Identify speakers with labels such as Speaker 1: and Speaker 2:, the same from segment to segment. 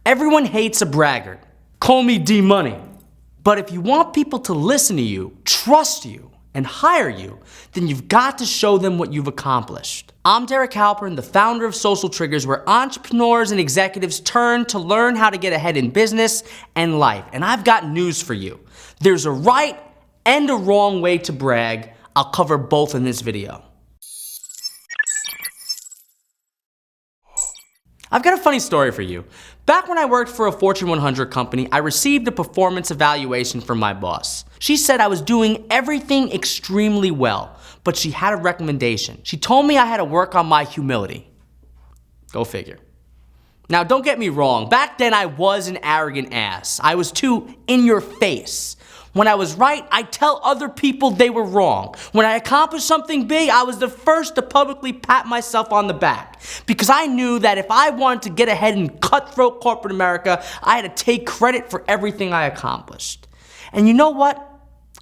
Speaker 1: Everyone hates a braggart. Call me D-Money. But if you want people to listen to you, trust you, and hire you, then you've got to show them what you've accomplished. I'm Derek Halpern, the founder of Social Triggers, where entrepreneurs and executives turn to learn how to get ahead in business and life. And I've got news for you. There's a right and a wrong way to brag. I'll cover both in this video. I've got a funny story for you. Back when I worked for a Fortune 100 company, I received a performance evaluation from my boss. She said I was doing everything extremely well, but she had a recommendation. She told me I had to work on my humility. Go figure. Now, don't get me wrong. Back then, I was an arrogant ass. I was too in your face. When I was right, I'd tell other people they were wrong. When I accomplished something big, I was the first to publicly pat myself on the back. Because I knew that if I wanted to get ahead in cutthroat corporate America, I had to take credit for everything I accomplished. And you know what?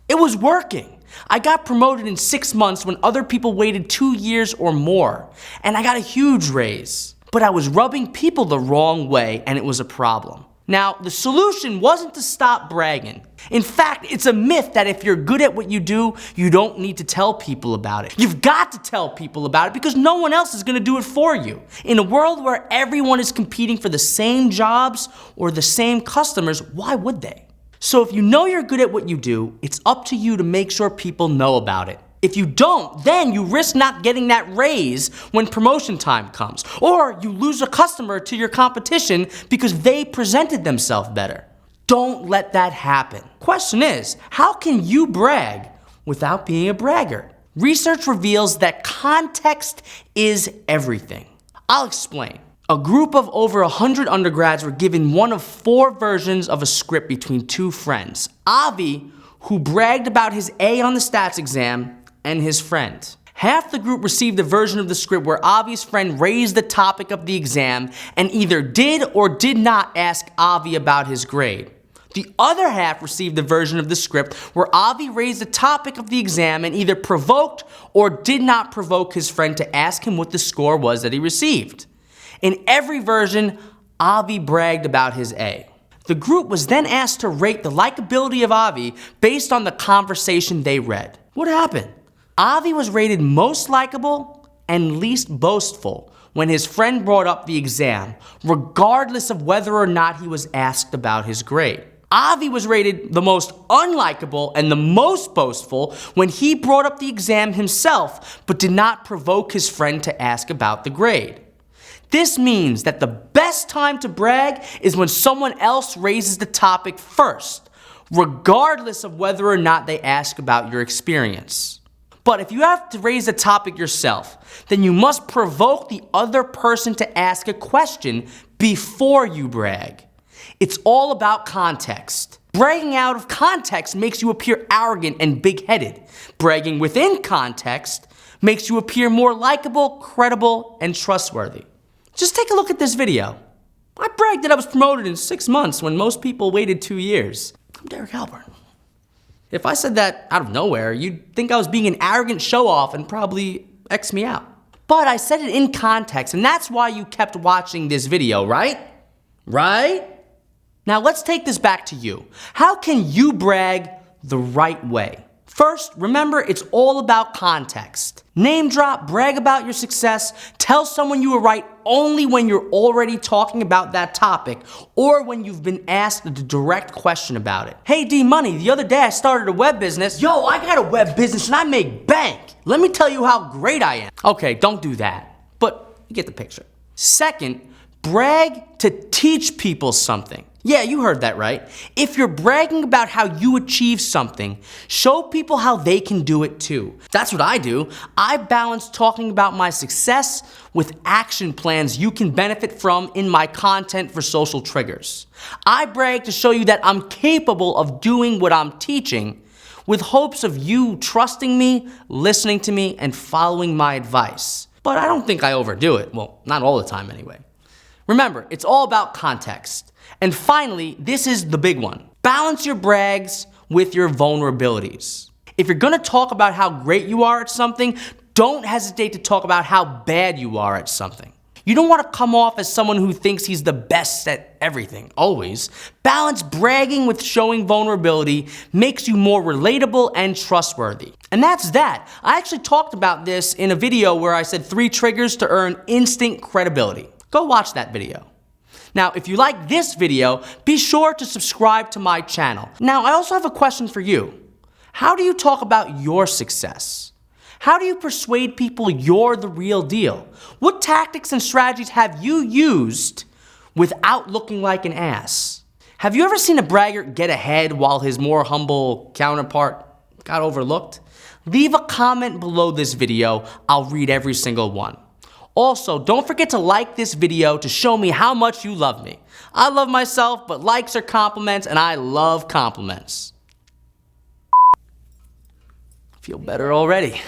Speaker 1: It was working. I got promoted in 6 months when other people waited 2 years or more. And I got a huge raise. But I was rubbing people the wrong way, and it was a problem. Now, the solution wasn't to stop bragging. In fact, it's a myth that if you're good at what you do, you don't need to tell people about it. You've got to tell people about it because no one else is going to do it for you. In a world where everyone is competing for the same jobs or the same customers, why would they? So if you know you're good at what you do, it's up to you to make sure people know about it. If you don't, then you risk not getting that raise when promotion time comes. Or you lose a customer to your competition because they presented themselves better. Don't let that happen. Question is, how can you brag without being a braggart? Research reveals that context is everything. I'll explain. A group of over 100 undergrads were given one of 4 versions of a script between 2 friends. Avi, who bragged about his A on the stats exam, and his friend. Half the group received a version of the script where Avi's friend raised the topic of the exam and either did or did not ask Avi about his grade. The other half received the version of the script where Avi raised the topic of the exam and either provoked or did not provoke his friend to ask him what the score was that he received. In every version, Avi bragged about his A. The group was then asked to rate the likability of Avi based on the conversation they read. What happened? Avi was rated most likable and least boastful when his friend brought up the exam, regardless of whether or not he was asked about his grade. Avi was rated the most unlikable and the most boastful when he brought up the exam himself, but did not provoke his friend to ask about the grade. This means that the best time to brag is when someone else raises the topic first, regardless of whether or not they ask about your experience. But if you have to raise the topic yourself, then you must provoke the other person to ask a question before you brag. It's all about context. Bragging out of context makes you appear arrogant and big-headed. Bragging within context makes you appear more likable, credible, and trustworthy. Just take a look at this video. I bragged that I was promoted in 6 months when most people waited 2 years. I'm Derek Halpern. If I said that out of nowhere, you'd think I was being an arrogant show-off and probably X me out. But I said it in context, and that's why you kept watching this video, right? Right? Now let's take this back to you. How can you brag the right way? First, remember it's all about context. Name drop, brag about your success, tell someone you were right only when you're already talking about that topic or when you've been asked a direct question about it. Hey D-Money, the other day I started a web business. Yo, I got a web business and I make bank. Let me tell you how great I am. Okay, don't do that, but you get the picture. Second, brag to teach people something. Yeah, you heard that right. If you're bragging about how you achieve something, show people how they can do it too. That's what I do. I balance talking about my success with action plans you can benefit from in my content for Social Triggers. I brag to show you that I'm capable of doing what I'm teaching with hopes of you trusting me, listening to me, and following my advice. But I don't think I overdo it. Well, not all the time anyway. Remember, it's all about context. And finally, this is the big one. Balance your brags with your vulnerabilities. If you're gonna talk about how great you are at something, don't hesitate to talk about how bad you are at something. You don't want to come off as someone who thinks he's the best at everything, always. Balance bragging with showing vulnerability makes you more relatable and trustworthy. And that's that. I actually talked about this in a video where I said 3 triggers to earn instant credibility. Go watch that video. Now, if you like this video, be sure to subscribe to my channel. Now, I also have a question for you. How do you talk about your success? How do you persuade people you're the real deal? What tactics and strategies have you used without looking like an ass? Have you ever seen a braggart get ahead while his more humble counterpart got overlooked? Leave a comment below this video. I'll read every single one. Also, don't forget to like this video to show me how much you love me. I love myself, but likes are compliments, and I love compliments. Feel better already.